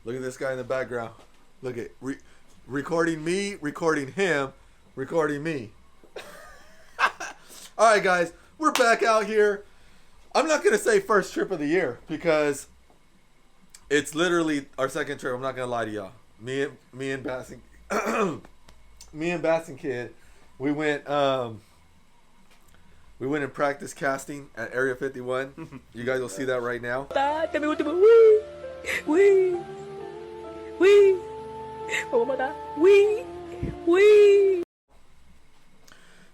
Look at this guy in the background. Look at recording me, recording him, recording me. All right, guys, we're back out here. I'm not gonna say first trip of the year because it's literally our second trip. I'm not gonna lie to y'all. Me and Bass and Kid, we went and practiced casting at Area 51. You guys will see that right now.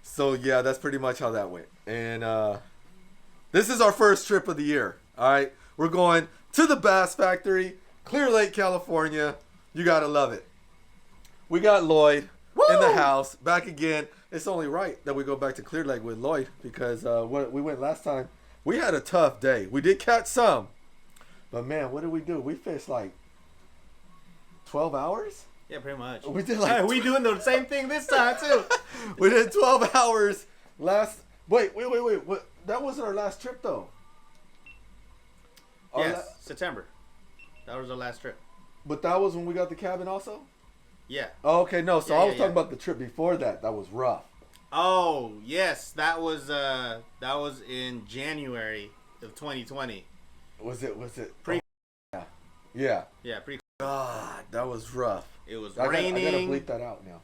So yeah, that's pretty much how that went. And this is our first trip of the year. All right, we're going to the Bass Factory, Clear Lake, California. You gotta love it. We got Lloyd in the house back again. It's only right that we go back to Clear Lake with Lloyd because when we went last time, we had a tough day. We did catch some, but man, what did we do? We fished like 12 hours. Yeah, pretty much. We did like we doing the same thing this time too. We did 12 hours last. Wait. What? That wasn't our last trip though. Yes, September. That was our last trip. But that was when we got the cabin also? Yeah. Oh, okay, no. So I was talking yeah. about the trip before that. That was rough. Oh, yes. That was in January of 2020. Was it? Pre. Oh, yeah. Yeah, pre. God, that was rough. It was raining. I gotta bleep that out now.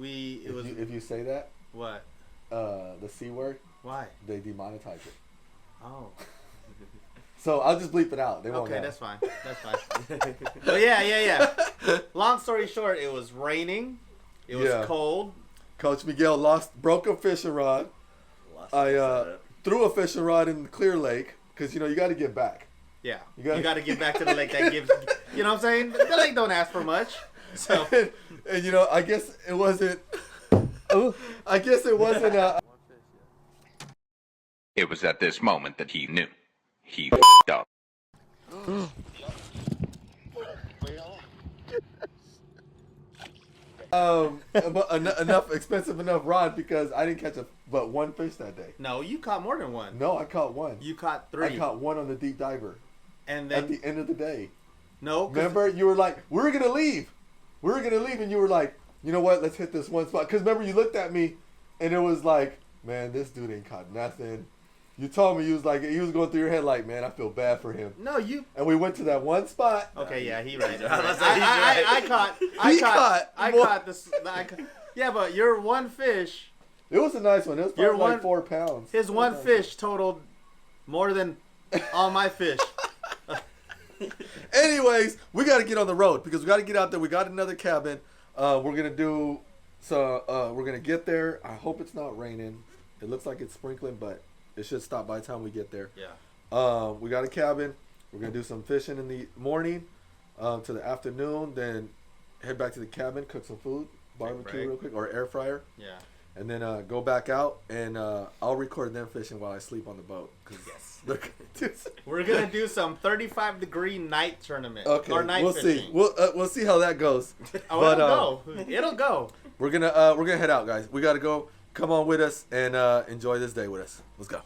If you say that. What? The C word. Why? They demonetize it. Oh. So I'll just bleep it out. They won't okay, know. that's fine. That's fine. But yeah. Long story short, it was raining. It was cold. Coach Miguel broke a fishing rod. I threw a fishing rod in the Clear Lake because you got to get back. Yeah, you got to get back to the lake that gives. You know what I'm saying? The lake don't ask for much. So and I guess it wasn't. I guess it wasn't. It was at this moment that he knew. He f***ed up. Enough expensive enough rod because I didn't catch but one fish that day. No, you caught more than one. No, I caught one. You caught 3. I caught one on the deep diver. And then at the end of the day. No. Remember, you were like, we're gonna leave, and you were like, you know what? Let's hit this one spot. Because remember, you looked at me, and it was like, man, this dude ain't caught nothing. You told me he was going through your head like, man, I feel bad for him. No, you. And we went to that one spot. Okay, yeah, he right. I caught this. Yeah, but your one fish. It was a nice one. It was probably like 4 pounds. His one fish totaled more than all my fish. Anyways, we got to get on the road because we got to get out there. We got another cabin. We're gonna do so. We're gonna get there. I hope it's not raining. It looks like it's sprinkling, but it should stop by the time we get there. Yeah. We got a cabin. We're gonna do some fishing in the morning, to the afternoon. Then head back to the cabin, cook some food, barbecue real quick, or air fryer. Yeah. And then go back out, and I'll record them fishing while I sleep on the boat. Yes. We're gonna do some 35-degree night tournament. Okay. Or night fishing. See. We'll see how that goes. Oh, it'll go. We're gonna head out, guys. We gotta go. Come on with us and enjoy this day with us. Let's go.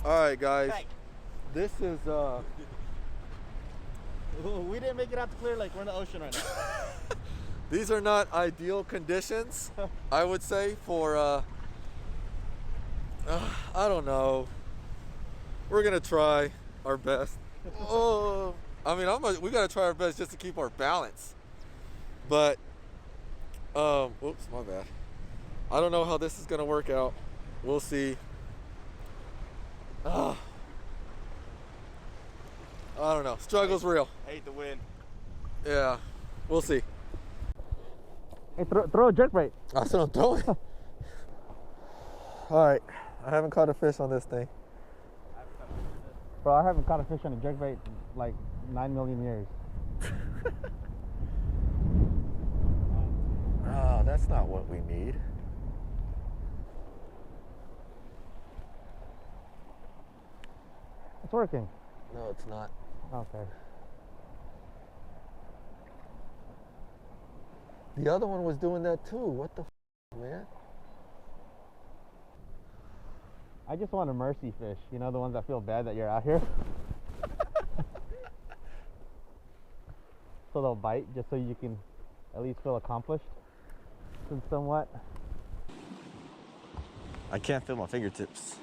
All right, guys. Hey. This is We didn't make it out to Clear Lake. We're in the ocean right now. these are not ideal conditions, I would say, for I don't know. We're gonna try our best. Oh, I mean, we gotta try our best just to keep our balance. But, oops, my bad. I don't know how this is gonna work out. We'll see. I don't know. Struggle's real. Hate the win. Yeah, we'll see. Hey, throw a jerkbait. That's what I'm throwing. All right, I haven't caught a fish on this thing. Bro, I haven't caught a fish on a jerkbait in like 9 million years. Oh, that's not what we need. It's working. No, it's not. Okay. The other one was doing that too. What the man? I just want a mercy fish. You know, the ones that feel bad that you're out here. So they'll bite just so you can at least feel accomplished somewhat. I can't feel my fingertips.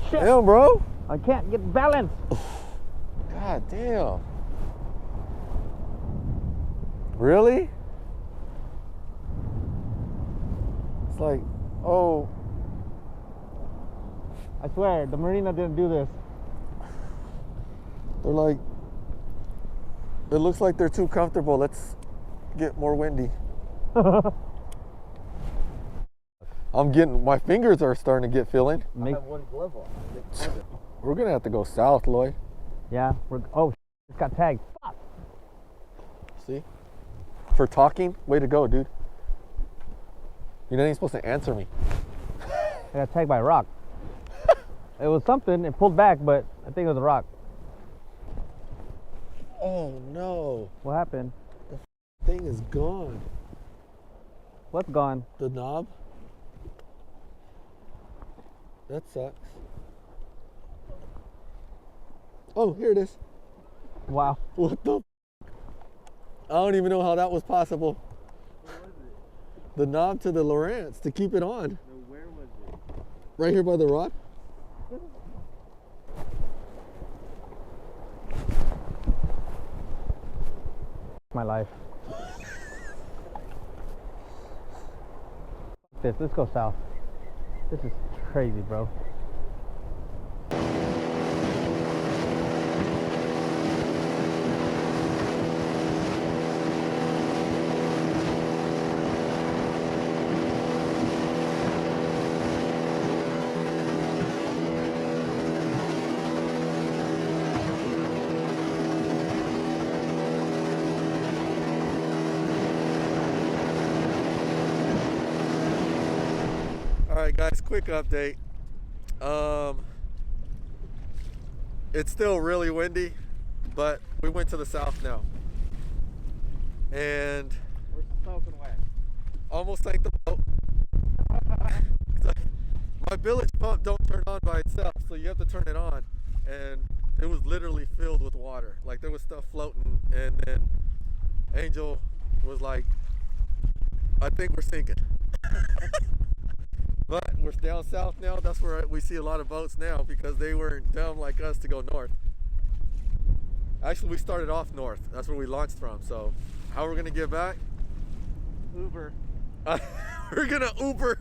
Shit. Damn, bro. I can't get balance. God damn. Really? It's like, oh. I swear, the marina didn't do this. They're like, it looks like they're too comfortable. Let's get more windy. My fingers are starting to get feeling. I have one glove on. We're gonna have to go south, Lloyd. Yeah, oh, it's got tagged. Fuck. See? For talking, way to go, dude. You're not even supposed to answer me. I got tagged by a rock. It was something, it pulled back, but I think it was a rock. Oh no. What happened? The thing is gone. What's gone? The knob. That sucks. Oh, here it is. Wow. What the? I don't even know how that was possible. Where was it? The knob to the Lowrance to keep it on. No, where was it? Right here by the rod. My life. Let's go south. This is crazy, bro. Alright guys, quick update. It's still really windy, but we went to the south now. And We're soaking wet. almost sank the boat. My bilge pump don't turn on by itself, so you have to turn it on. And it was literally filled with water. Like there was stuff floating, and then Angel was like, I think we're sinking. But we're down south now. That's where we see a lot of boats now because they weren't dumb like us to go north. Actually, we started off north. That's where we launched from. So how are we gonna get back? Uber. We're gonna Uber.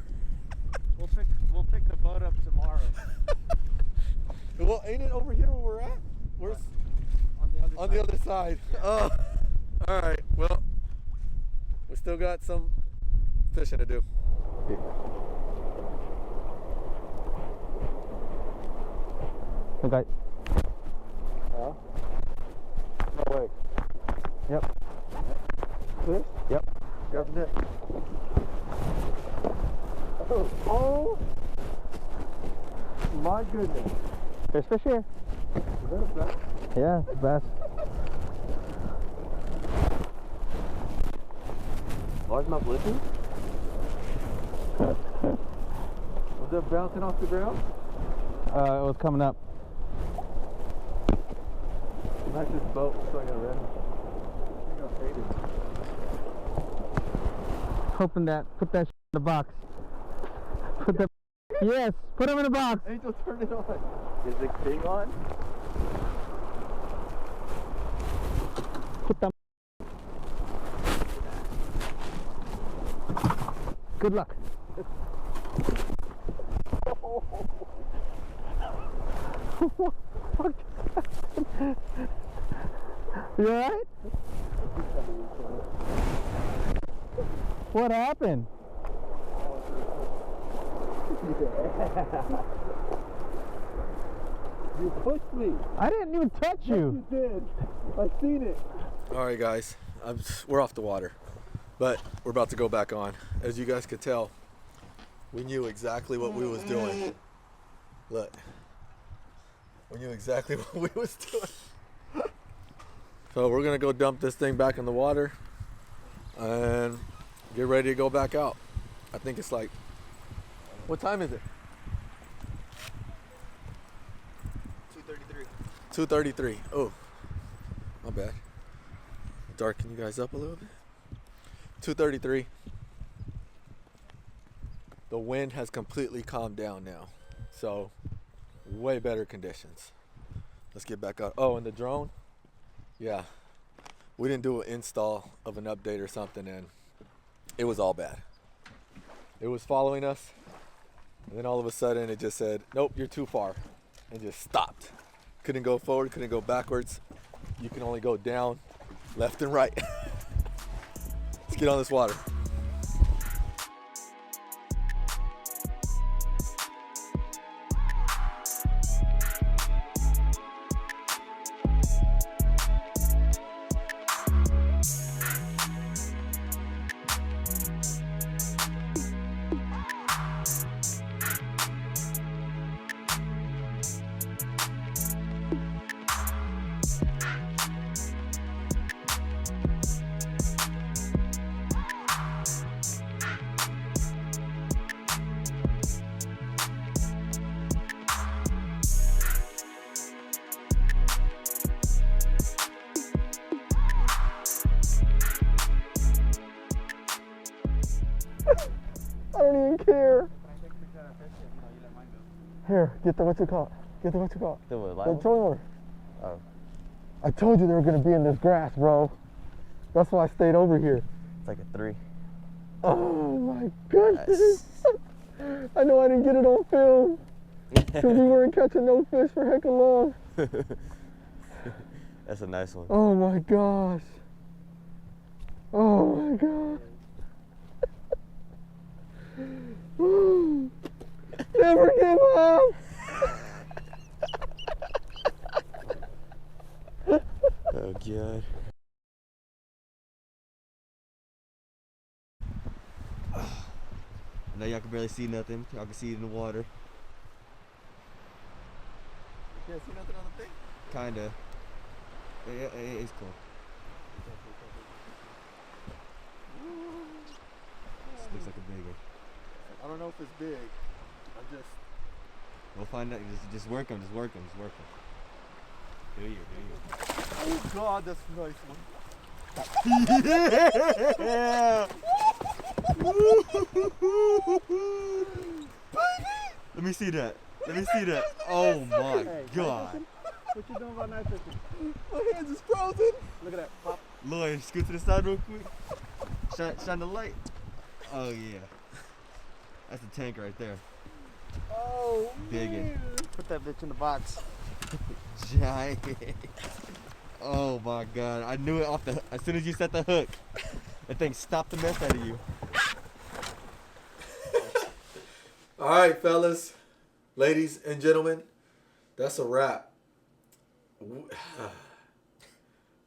We'll pick the boat up tomorrow. Well, ain't it over here where we're at? Where's On the other side? side. Yeah. Oh, all right. Well, we still got some fishing to do. Okay. Huh? No way. Yep. Fish? Yep. Grab the net. Oh my goodness. There's fish here. Is that a bass? Yeah, it's a bass. Largemouth lippy? Was that bouncing off the ground? It was coming up. Nicest boat, so I got ready. I think I paid it. Open that. Put that in the box. Put the. Yes. Put him in the box. Angel, turn it on. Is the thing on? Put them. Good luck. What the fuck? You alright? What happened? You pushed me. I didn't even touch you. You did. I seen it. All right, guys, we're off the water, but we're about to go back on. As you guys could tell, we knew exactly what we was doing. Look, we knew exactly what we was doing. So we're gonna go dump this thing back in the water and get ready to go back out. I think it's like, what time is it? 2:33. 2:33. Oh, my bad. Darken you guys up a little bit. 2:33. The wind has completely calmed down now, so way better conditions. Let's get back up. Oh, and the drone, yeah, we didn't do an install of an update or something, and it was all bad. It was following us, and then all of a sudden it just said, nope, you're too far, and just stopped. Couldn't go forward, couldn't go backwards. You can only go down, left and right. Let's get on this water. I don't even care. Here, get the what's it called? Get the what's it called? The what, The live? trolling motor. Oh. I told you they were gonna be in this grass, bro. That's why I stayed over here. It's like a 3. Oh my goodness. Yes. I know I didn't get it on film because we weren't catching no fish for heck of long. That's a nice one. Oh my gosh. Oh my gosh. Never give up. Oh god. Now y'all can barely see nothing. Y'all can see it in the water. You can't see nothing on the thing? Kinda. It's cool. This looks like a big one. I don't know if it's big. I'm just. We'll find out. Just work them. Just work them. Just work them. Do you? Oh God, that's a nice one. Yeah. Let me see that. Let me see that. Oh my god. What you doing about night fishing? My hands is frozen. Look at that. Pop. Lloyd, scoot to the side real quick. Shine the light. Oh yeah. That's a tank right there. Oh, Biggin. Put that bitch in the box. Giant. Oh my god. I knew it as soon as you set the hook. That thing stopped the mess out of you. All right, fellas, ladies and gentlemen, that's a wrap. I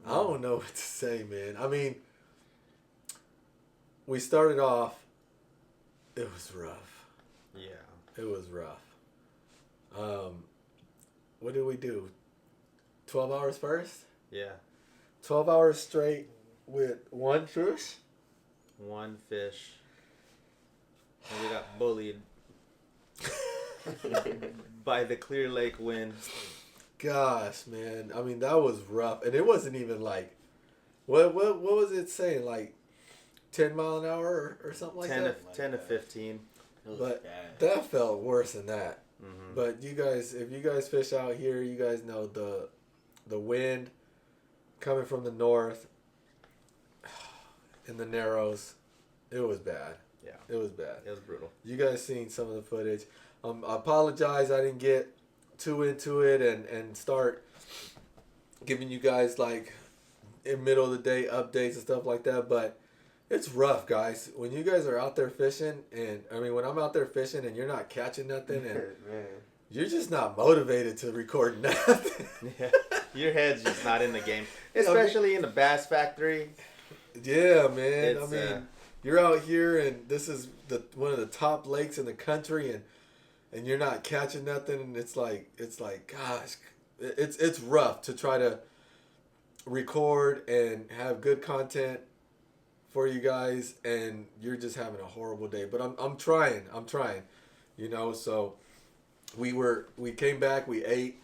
don't know what to say, man. I mean, we started off, it was rough. Yeah. It was rough. What did we do? 12 hours first? Yeah. 12 hours straight with one fish? One fish. And we got bullied by the Clear Lake wind. Gosh, man. I mean, that was rough. And it wasn't even like, what was it saying? Like 10 mile an hour or something like 10 that. to 10 to 15. But that felt worse than that. Mm-hmm. But you guys, if you guys fish out here, you guys know the wind coming from the north in the Narrows. It was bad. Yeah. It was bad. It was brutal. You guys seen some of the footage. I apologize. I didn't get too into it and start giving you guys like in middle of the day updates and stuff like that. But it's rough, guys. When you guys are out there fishing, and I mean when I'm out there fishing and you're not catching nothing and you're just not motivated to record nothing. Yeah. Your head's just not in the game, especially in the bass factory. Yeah, man. It's, I mean, you're out here and this is one of the top lakes in the country, and you're not catching nothing, and it's like gosh, it's rough to try to record and have good content for you guys, and you're just having a horrible day. But I'm trying, you know. So we came back, we ate,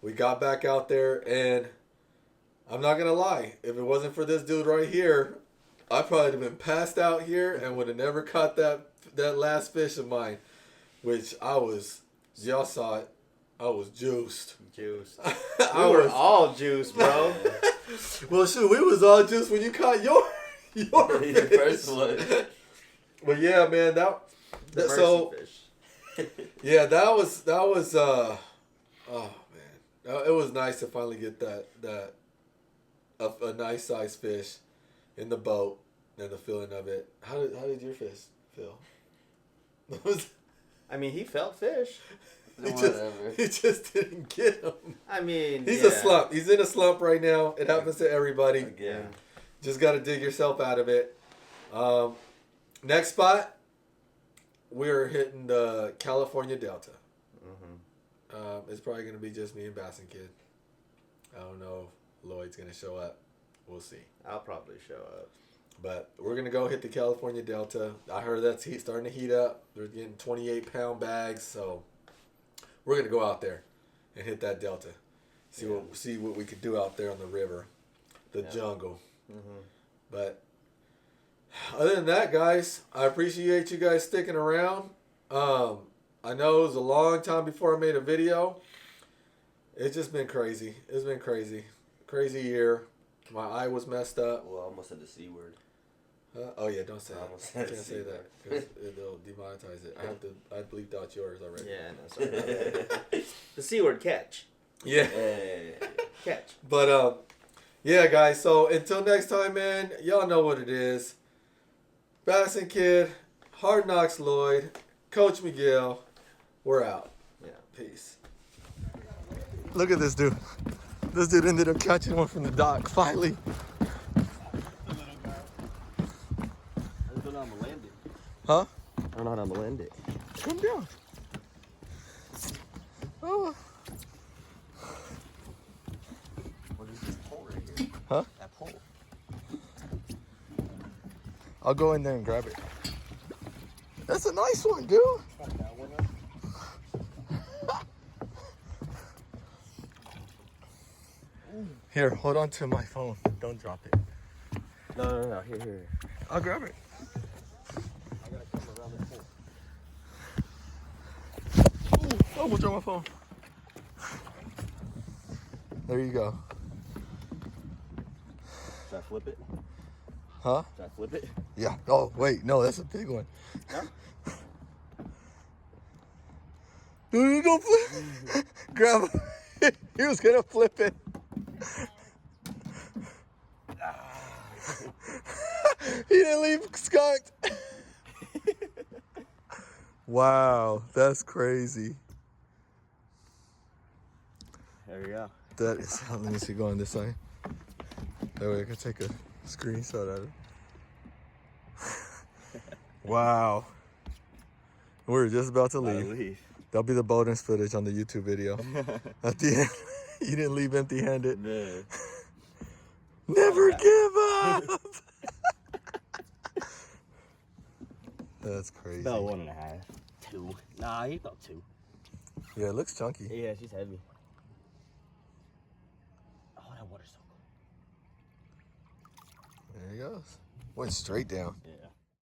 we got back out there, and I'm not gonna lie, if it wasn't for this dude right here, I probably would have been passed out here and would have never caught that last fish of mine, which y'all saw it, I was juiced. Juiced. I We were was all juiced, bro. well, shoot, we was all juiced when you caught your The first one. But yeah, man, The so mercy fish. yeah, that was oh man, it was nice to finally get that a nice sized fish in the boat and the feeling of it. How did your fish feel? I mean, he felt fish. He just didn't get him. I mean, He's a slump. He's in a slump right now. It happens to everybody. Again. Just got to dig yourself out of it. Next spot, we're hitting the California Delta. Mm-hmm. It's probably going to be just me and Bassin Kid. I don't know if Lloyd's going to show up. We'll see. I'll probably show up. But we're going to go hit the California Delta. I heard that's starting to heat up. They're getting 28-pound bags, so we're going to go out there and hit that Delta. See what we could do out there on the river, the jungle. Mm-hmm. But other than that, guys, I appreciate you guys sticking around. I know it was a long time before I made a video. It's just been crazy. It's been crazy. Crazy year. My eye was messed up. Well, I almost said the C word. Oh yeah, don't say I it. almost I said can't C say word. that because they'll demonetize it. I bleeped out yours already. Yeah, no, sorry. The C word, catch. Yeah. Hey. Catch. But yeah, guys. So until next time, man. Y'all know what it is. Bassin Kid, Hard Knocks Lloyd, Coach Miguel. We're out. Yeah. Peace. Look at this dude. This dude ended up catching one from the dock finally. I don't know how to land it. Huh? I don't know how to land it. Come down. Oh. What is this pole right here? Huh? That pole. I'll go in there and grab it. That's a nice one, dude. Here, hold on to my phone. Don't drop it. No. Here. I'll grab it. I gotta come around the pole. Oh, I'm gonna drop my phone. There you go. Should I flip it? Huh? Should I flip it? Yeah. Oh, wait. No, that's a big one. Huh? Dude, you go flip. Grab him. He was gonna flip it. He didn't leave skunked. Wow, that's crazy. There we go. That is. Let me see. Go on this side. That way I can take a screenshot of it. Wow. We're just about to leave. That'll be the bonus footage on the YouTube video. At the end, you didn't leave empty-handed. Man. Never give up. That's crazy. About 1.5. 2. Nah, he about 2. Yeah, it looks chunky. Yeah, she's heavy. Oh, that water's so cold. There he goes. Went straight down. Yeah.